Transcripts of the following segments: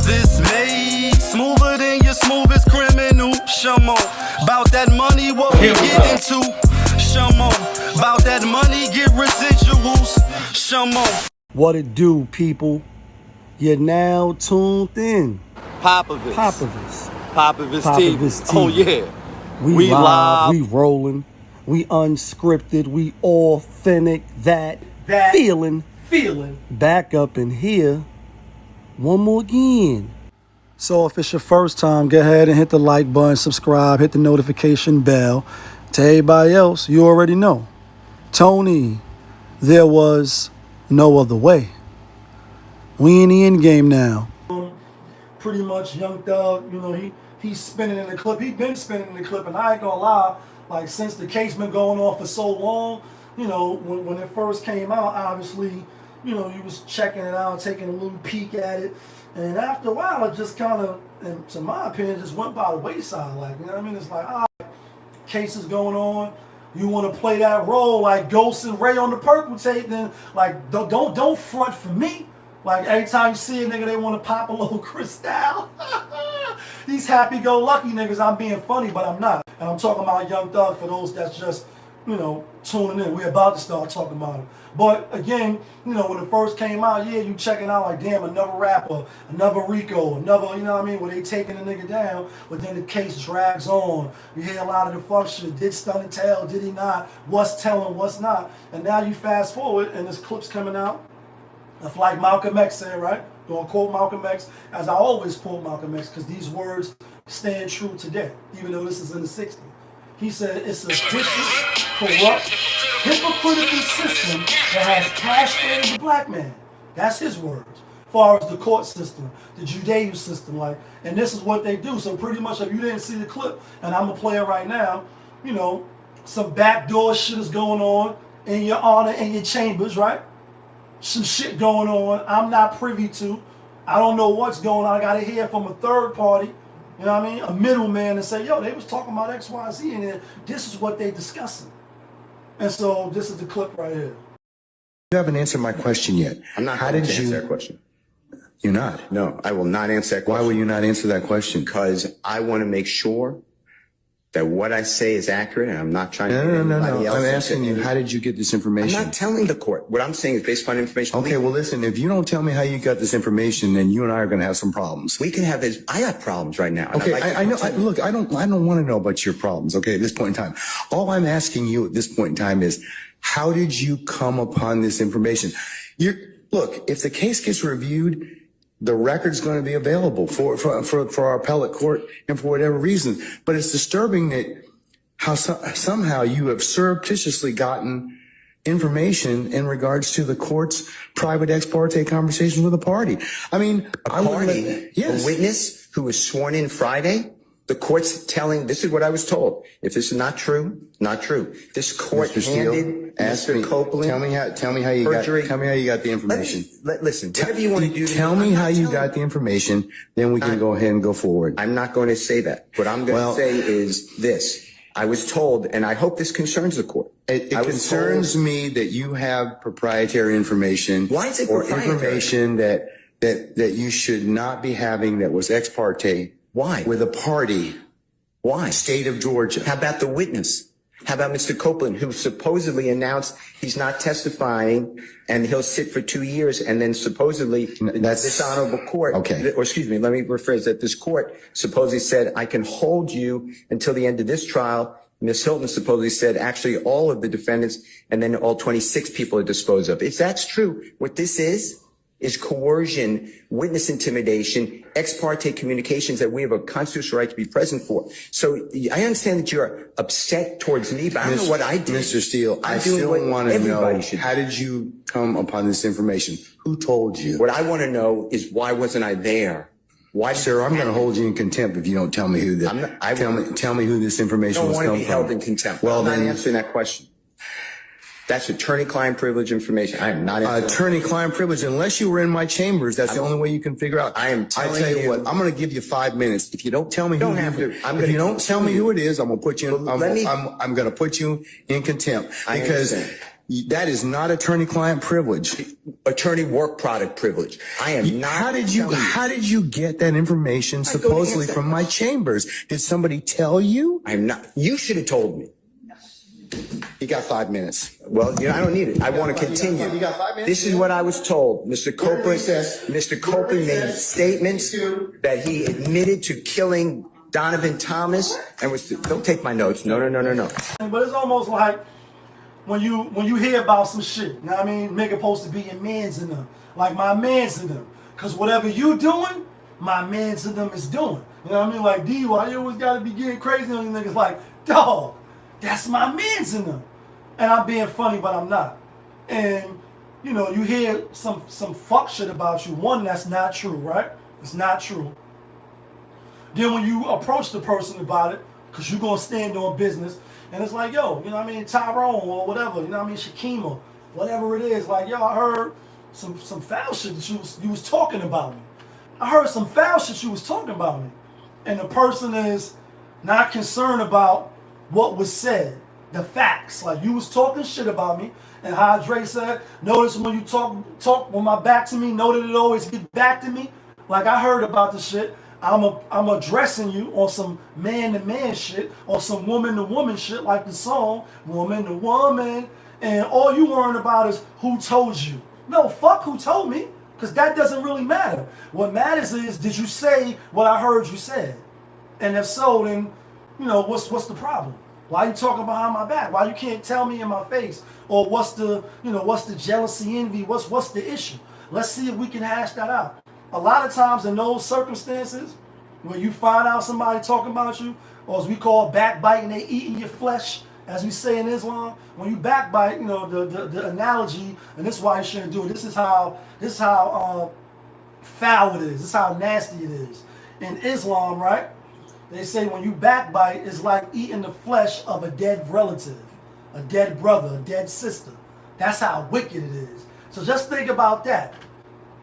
this made smoother than your smoothest criminal. Shamo, about that money, what we get into. Shamo, about that money, get residuals. Shamo. What it do, people? You're now tuned in. Popovich Popovich TV. Oh yeah. We live, we rolling, we unscripted, we authentic, that feeling back up in here one more again. So if it's your first time, go ahead and hit the like button, subscribe, hit the notification bell. To everybody else, you already know. Tony, there was no other way. We in the end game now. Pretty much Young Thug, you know, he's spinning in the clip. He's been spinning in the clip, and I ain't gonna lie, like since the case been going on for so long, you know, when it first came out, obviously, you know, you was checking it out, taking a little peek at it, and after a while, it just kind of, to my opinion, just went by the wayside. Like, you know what I mean? It's like, all right, case is going on. You want to play that role like Ghost and Ray on the Purple Tape, then like don't front for me. Like every time you see a nigga, they want to pop a little Cristal. These happy-go-lucky niggas, I'm being funny, but I'm not. And I'm talking about Young Thug for those that's just, you know, tuning in. We're about to start talking about him. But again, you know, when it first came out, yeah, you checking out like, damn, another rapper, another Rico, another, you know what I mean, where they taking the nigga down, but then the case drags on. You hear a lot of the function. Did Stun and Tell, did he not? What's telling, what's not? And now you fast forward and this clip's coming out. It's like Malcolm X said, right? Don't quote Malcolm X, as I always quote Malcolm X, because these words stand true today, even though this is in the 60s. He said, it's a vicious, corrupt, hypocritical system that has castrated the black man. That's his words. As far as the court system, the Judeo system, like, and this is what they do. So pretty much, if you didn't see the clip, and I'm gonna play it right now, you know, some backdoor shit is going on in your honor, in your chambers, right? Some shit going on I'm not privy to. I don't know what's going on. I gotta hear from a third party, you know what I mean? A middleman, and say, yo, they was talking about X, Y, Z, and this is what they discussing. And so this is the clip right here. You haven't answered my question yet. I'm not going to answer that question. You're not? No, I will not answer that question. Why will you not answer that question? Because I want to make sure that what I say is accurate, and I'm not trying to... No. I'm asking you, how did you get this information? I'm not telling the court. What I'm saying is based upon information. Okay, well, listen, if you don't tell me how you got this information, then you and I are going to have some problems. We can have this. I got problems right now. Okay, I know. Look, I don't want to know about your problems, okay, at this point in time. All I'm asking you at this point in time is, how did you come upon this information? Look, if the case gets reviewed, the record's going to be available for our appellate court and for whatever reason. But it's disturbing that how somehow you have surreptitiously gotten information in regards to the court's private ex parte conversation with a party. I mean, a witness who was sworn in Friday. The court's telling, this is what I was told. If this is not true, not true. This court handed Mr. Copeland. Tell me how you got the information. Listen, whatever you want to do. Tell me how you got the information, then we can go ahead and go forward. I'm not going to say that. What I'm going to say is this. I was told, and I hope this concerns the court. It concerns me that you have proprietary information. Why is it or proprietary? Information that you should not be having that was ex parte. Why? With a party. Why? State of Georgia. How about the witness? How about Mr. Copeland, who supposedly announced he's not testifying and he'll sit for 2 years, and then supposedly this honorable court, or excuse me, let me rephrase that. This court supposedly said, I can hold you until the end of this trial. Ms. Hilton supposedly said, actually, all of the defendants and then all 26 people are disposed of. If that's true, what this is coercion, witness intimidation, ex parte communications that we have a constitutional right to be present for. So I understand that you're upset towards me, but I don't know what I did. Mr. Steele, I still want to know, how did you come upon this information? Who told you? What I want to know is, why wasn't I there? Why, sir, I'm going to hold you in contempt if you don't tell me who tell me who this information was coming from. I don't want to be held in contempt. Well, I'm not answering that question. That's attorney-client privilege information. I am not attorney-client privilege. Unless you were in my chambers, that's the only way you can figure out. I tell you what, I'm going to give you 5 minutes. If you don't tell me who it is, I'm going to put you in, I'm going to put you in contempt. Because That is not attorney-client privilege. Attorney work product privilege. I am not. How did you get that information supposedly from my chambers? Did somebody tell you? I'm not. You should have told me. You got 5 minutes. Well, I don't need it. I want to continue. You got 5 minutes? This is what I was told. Mr. Copeland made statements that he admitted to killing Donovan Thomas and was. Don't take my notes. No. But it's almost like when you hear about some shit, you know what I mean? Nigga supposed to be your mans in them. Like my mans in them. Cause whatever you doing, my mans in them is doing. You know what I mean? Like, D, why you always gotta be getting crazy on these niggas? Like, dog, that's my mans in them. And I'm being funny, but I'm not. And, you know, you hear some fuck shit about you. One, that's not true, right? It's not true. Then when you approach the person about it, because you're going to stand on business, and it's like, yo, you know what I mean, Tyrone or whatever, you know what I mean, Shakima, whatever it is, like, yo, I heard some foul shit that you was talking about me. I heard some foul shit you was talking about me. And the person is not concerned about what was said, the facts. Like, you was talking shit about me, and how Dre said, notice when you talk with my back to me, know that it always get back to me. Like, I heard about the shit. I'm addressing you on some man-to-man shit, or some woman-to-woman shit, like the song, woman-to-woman, and all you worrying about is who told you. No, fuck who told me, because that doesn't really matter. What matters is, did you say what I heard you said? And if so, then, you know, what's the problem? Why you talking behind my back? Why you can't tell me in my face? Or what's the jealousy, envy? What's the issue? Let's see if we can hash that out. A lot of times in those circumstances, when you find out somebody talking about you, or as we call backbiting, they eating your flesh, as we say in Islam, when you backbite, you know, the analogy, and this is why you shouldn't do it. This is how foul it is. This is how nasty it is. In Islam, right? They say when you backbite, it's like eating the flesh of a dead relative, a dead brother, a dead sister. That's how wicked it is. So just think about that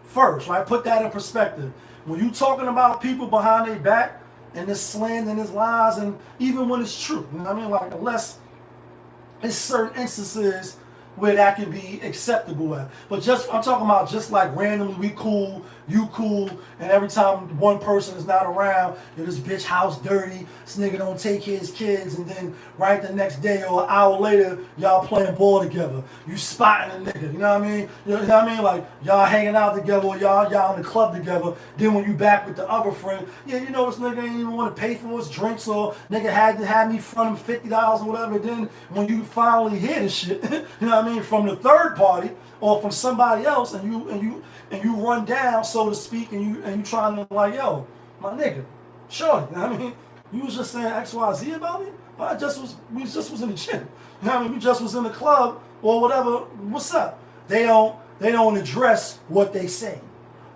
first, right? Put that in perspective. When you talking about people behind their back and this slander and this lies, and even when it's true, you know what I mean? Like, unless it's certain instances where that can be acceptable at. But just, I'm talking about just like randomly, we cool, you cool, and every time one person is not around, yo, this bitch house dirty, this nigga don't take care of his kids, and then right the next day or an hour later, y'all playing ball together. You spotting a nigga, you know what I mean? You know what I mean? Like, y'all hanging out together, or y'all in the club together. Then when you back with the other friend, yeah, you know, this nigga ain't even want to pay for his drinks, or nigga had to have me front him $50 or whatever. Then when you finally hear the shit, you know what I mean, from the third party or from somebody else, and you run down, so to speak, and you trying to, like, yo, my nigga, sure, you know what I mean? You was just saying XYZ about me, but we just was in the gym. You know what I mean? We just was in the club or whatever. What's up? They don't address what they say.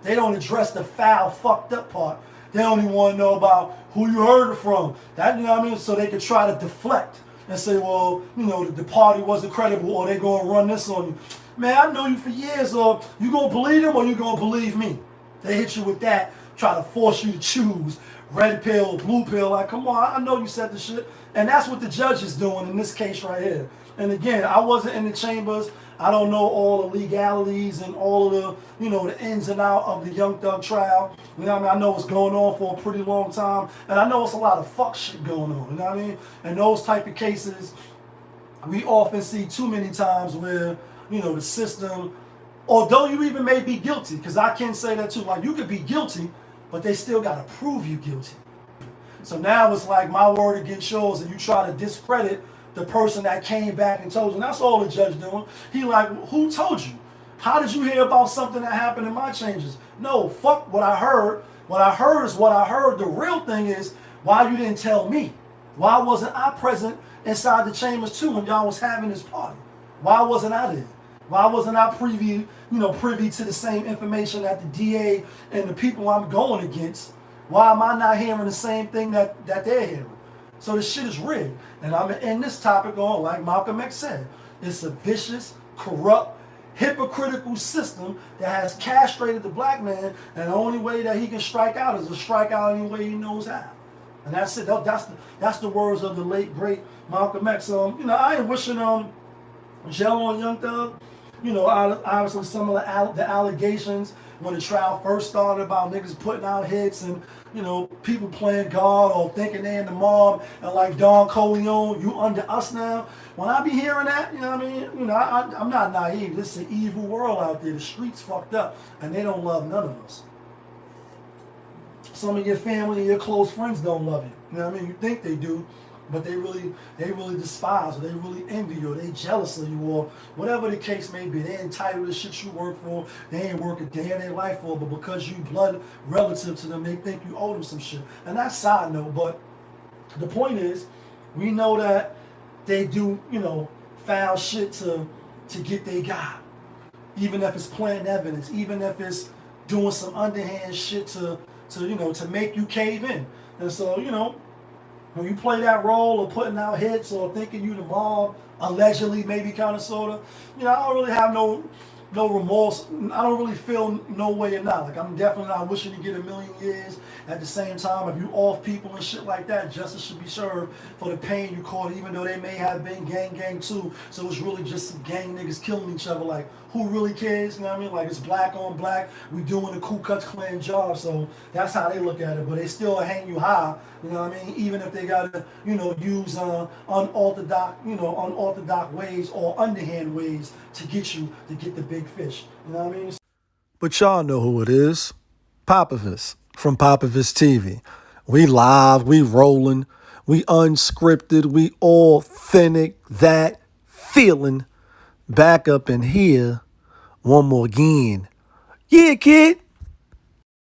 They don't address the foul, fucked up part. They don't even want to know about who you heard it from. That, you know what I mean? So they could try to deflect and say, well, you know, the party wasn't credible, or they gonna run this on you. Man, I know you for years, or you gonna believe them or you gonna believe me? They hit you with that, try to force you to choose red pill, blue pill. Like, come on, I know you said the shit. And that's what the judge is doing in this case right here. And again, I wasn't in the chambers. I don't know all the legalities and all of the, you know, the ins and outs of the Young Thug trial. You know what I mean? I know it's going on for a pretty long time. And I know it's a lot of fuck shit going on. You know what I mean? And those type of cases, we often see too many times where, you know, the system, although you even may be guilty, because I can say that too, like, you could be guilty, but they still got to prove you guilty. So now it's like my word against yours, and you try to discredit the person that came back and told you. And that's all the judge doing. He like, who told you? How did you hear about something that happened in my changes? No, fuck what I heard. What I heard is what I heard. The real thing is why you didn't tell me. Why wasn't I present inside the chambers too when y'all was having this party? Why wasn't I there? Why wasn't I privy to the same information that the DA and the people I'm going against? Why am I not hearing the same thing that they're hearing? So this shit is rigged. And I'm in this topic on, like Malcolm X said, it's a vicious, corrupt, hypocritical system that has castrated the black man, and the only way that he can strike out is to strike out any way he knows how. And that's it. That's the words of the late, great Malcolm X. You know, I ain't wishing Gel on Young Thug. You know, obviously some of the allegations when the trial first started about niggas putting out hits and, you know, people playing God or thinking they in the mob and like Don Corleone, you under us now. When I be hearing that, you know what I mean? You know, I'm not naive. This is an evil world out there. The streets fucked up and they don't love none of us. Some of your family and your close friends don't love you. You know what I mean? You think they do, but they really despise or they really envy you or they jealous of you or whatever the case may be. They entitled to shit you work for. They ain't work a day in their life for, but because you blood relative to them, they think you owe them some shit. And that's side note, but the point is, we know that they do, you know, foul shit to get their guy. Even if it's planting evidence, even if it's doing some underhand shit to you know, to make you cave in. And so, you know, when you play that role of putting out hits or thinking you the mob, allegedly, maybe kind of sort of, you know, I don't really have no remorse. I don't really feel no way or not. Like, I'm definitely not wishing to get 1,000,000 years. At the same time, if you off people and shit like that, justice should be served for the pain you caused, even though they may have been gang too. So it's really just some gang niggas killing each other. Like, who really cares? You know what I mean? Like, it's black on black. We doing the Ku Klux Klan job. So that's how they look at it. But they still hang you high. You know what I mean? Even if they gotta, you know, use unorthodox ways or underhand ways to get the big fish. You know what I mean? But y'all know who it is. Popovich from Popovich TV. We live, we rolling, we unscripted, we authentic, that feeling back up in here one more again. Yeah, kid.